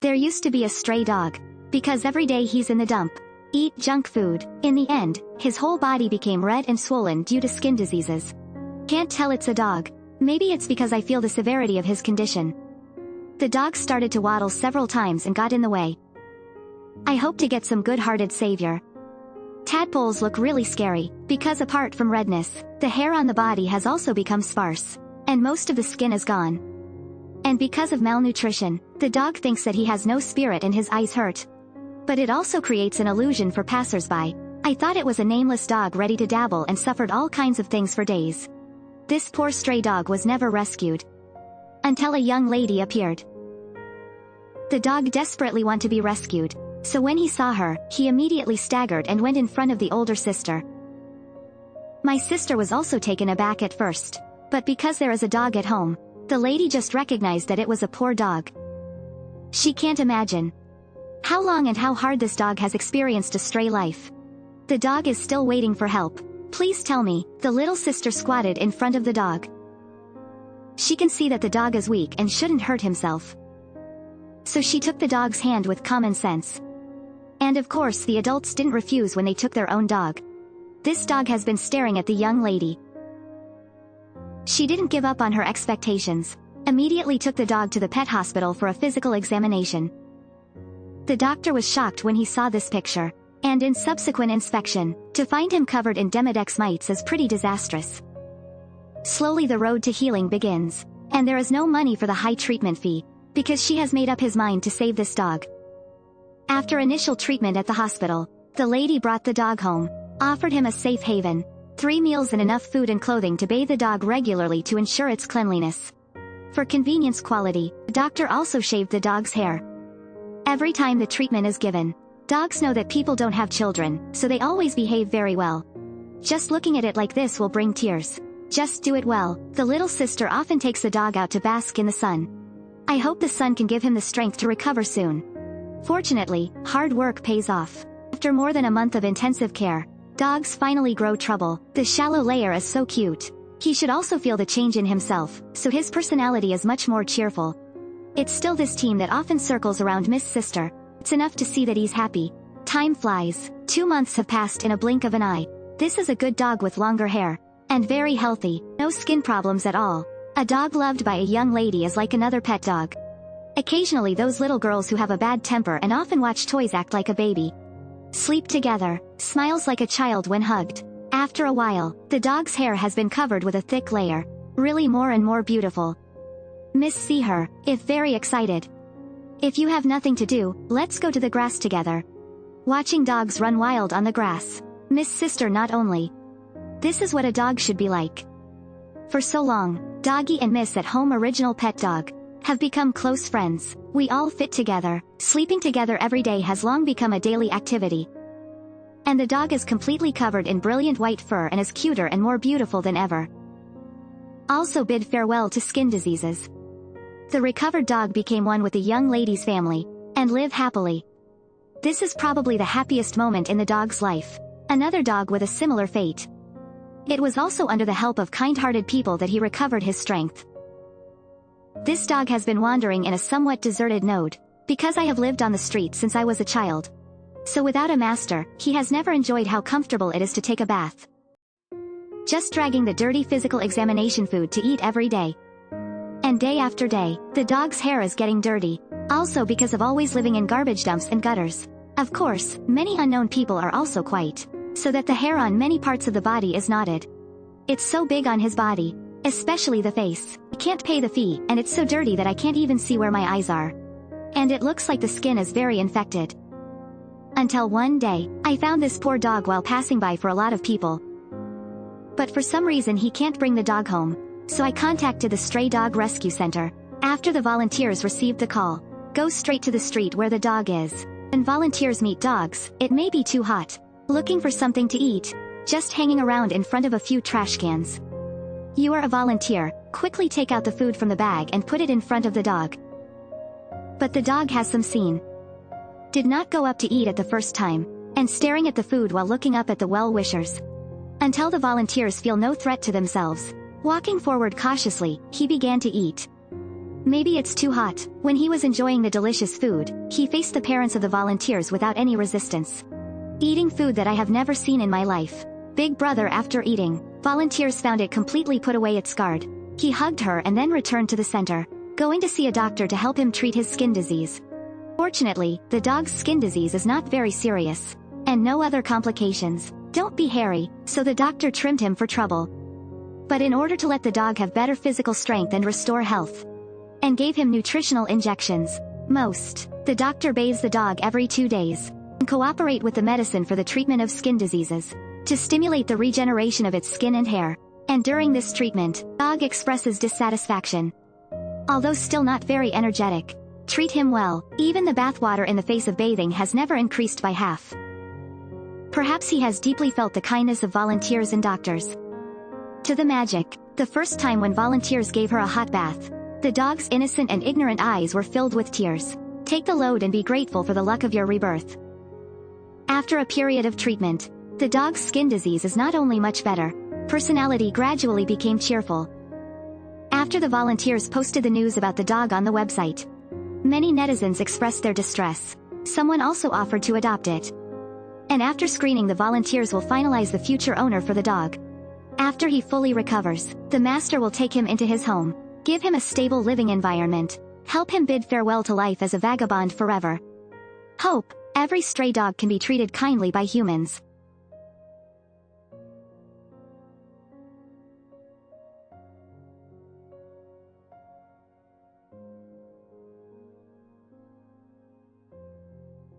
There used to be a stray dog. Because every day he's in the dump. Eat junk food. In the end, his whole body became red and swollen due to skin diseases. Can't tell it's a dog. Maybe it's because I feel the severity of his condition. The dog started to waddle several times and got in the way. I hope to get some good-hearted savior. Tadpoles look really scary, because apart from redness, the hair on the body has also become sparse, and most of the skin is gone. And because of malnutrition, the dog thinks that he has no spirit and his eyes hurt. But it also creates an illusion for passersby. I thought it was a nameless dog ready to dabble and suffered all kinds of things for days. This poor stray dog was never rescued. Until a young lady appeared. The dog desperately wanted to be rescued, so when he saw her, he immediately staggered and went in front of the older sister. My sister was also taken aback at first, but because there is a dog at home, the lady just recognized that it was a poor dog. She can't imagine how long and how hard this dog has experienced a stray life. The dog is still waiting for help. Please tell me. The little sister squatted in front of the dog. She can see that the dog is weak and shouldn't hurt himself. So she took the dog's hand with common sense. And of course the adults didn't refuse when they took their own dog. This dog has been staring at the young lady. She didn't give up on her expectations. Immediately took the dog to the pet hospital for a physical examination. The doctor was shocked when he saw this picture, and in subsequent inspection, to find him covered in Demodex mites is pretty disastrous. Slowly the road to healing begins, and there is no money for the high treatment fee, because she has made up his mind to save this dog. After initial treatment at the hospital, the lady brought the dog home, offered him a safe haven, 3 meals and enough food and clothing to bathe the dog regularly to ensure its cleanliness. For convenience quality, the doctor also shaved the dog's hair. Every time the treatment is given, dogs know that people don't have children, so they always behave very well. Just looking at it like this will bring tears. Just do it well. The little sister often takes the dog out to bask in the sun. I hope the sun can give him the strength to recover soon. Fortunately, hard work pays off. After more than a month of intensive care, dogs finally grow trouble. The shallow layer is so cute. He should also feel the change in himself, so his personality is much more cheerful. It's still this team that often circles around Miss Sister. It's enough to see that he's happy. Time flies. 2 months have passed in a blink of an eye. This is a good dog with longer hair. And very healthy. No skin problems at all. A dog loved by a young lady is like another pet dog. Occasionally those little girls who have a bad temper and often watch toys act like a baby. Sleep together. Smiles like a child when hugged. After a while, the dog's hair has been covered with a thick layer. Really more and more beautiful. Miss see her, if very excited. If you have nothing to do, let's go to the grass together. Watching dogs run wild on the grass. Miss Sister not only. This is what a dog should be like. For so long, Doggy and Miss at Home Original Pet Dog have become close friends. We all fit together. Sleeping together every day has long become a daily activity. And the dog is completely covered in brilliant white fur and is cuter and more beautiful than ever. Also bid farewell to skin diseases. The recovered dog became one with the young lady's family, and live happily. This is probably the happiest moment in the dog's life. Another dog with a similar fate. It was also under the help of kind-hearted people that he recovered his strength. This dog has been wandering in a somewhat deserted node, because I have lived on the street since I was a child. So without a master, he has never enjoyed how comfortable it is to take a bath. Just dragging the dirty physical examination food to eat every day. And day after day, the dog's hair is getting dirty, also because of always living in garbage dumps and gutters. Of course, many unknown people are also quite, so that the hair on many parts of the body is knotted. It's so big on his body, especially the face. I can't pay the fee, and it's so dirty that I can't even see where my eyes are. And it looks like the skin is very infected. Until one day, I found this poor dog while passing by for a lot of people. But for some reason he can't bring the dog home, so I contacted the Stray Dog Rescue Center. After the volunteers received the call, go straight to the street where the dog is. When volunteers meet dogs, it may be too hot. Looking for something to eat, just hanging around in front of a few trash cans. You are a volunteer, quickly take out the food from the bag and put it in front of the dog. But the dog has some scene. Did not go up to eat at the first time, and staring at the food while looking up at the well-wishers. Until the volunteers feel no threat to themselves. Walking forward cautiously, he began to eat. Maybe it's too hot. When he was enjoying the delicious food, he faced the parents of the volunteers without any resistance. Eating food that I have never seen in my life. Big brother after eating, volunteers found it completely put away its guard. He hugged her and then returned to the center, going to see a doctor to help him treat his skin disease. Fortunately, the dog's skin disease is not very serious. And no other complications. Don't be hairy, so the doctor trimmed him for trouble. But in order to let the dog have better physical strength and restore health, and gave him nutritional injections. The doctor bathes the dog every 2 days, and cooperate with the medicine for the treatment of skin diseases, to stimulate the regeneration of its skin and hair. And during this treatment, dog expresses dissatisfaction. Although still not very energetic. Treat him well, even the bathwater in the face of bathing has never increased by half. Perhaps he has deeply felt the kindness of volunteers and doctors. To the magic, the first time when volunteers gave her a hot bath, the dog's innocent and ignorant eyes were filled with tears. Take the load and be grateful for the luck of your rebirth. After a period of treatment, the dog's skin disease is not only much better, personality gradually became cheerful. After the volunteers posted the news about the dog on the website, many netizens expressed their distress. Someone also offered to adopt it. And after screening, the volunteers will finalize the future owner for the dog. After he fully recovers, the master will take him into his home, give him a stable living environment, help him bid farewell to life as a vagabond forever. Hope, every stray dog can be treated kindly by humans.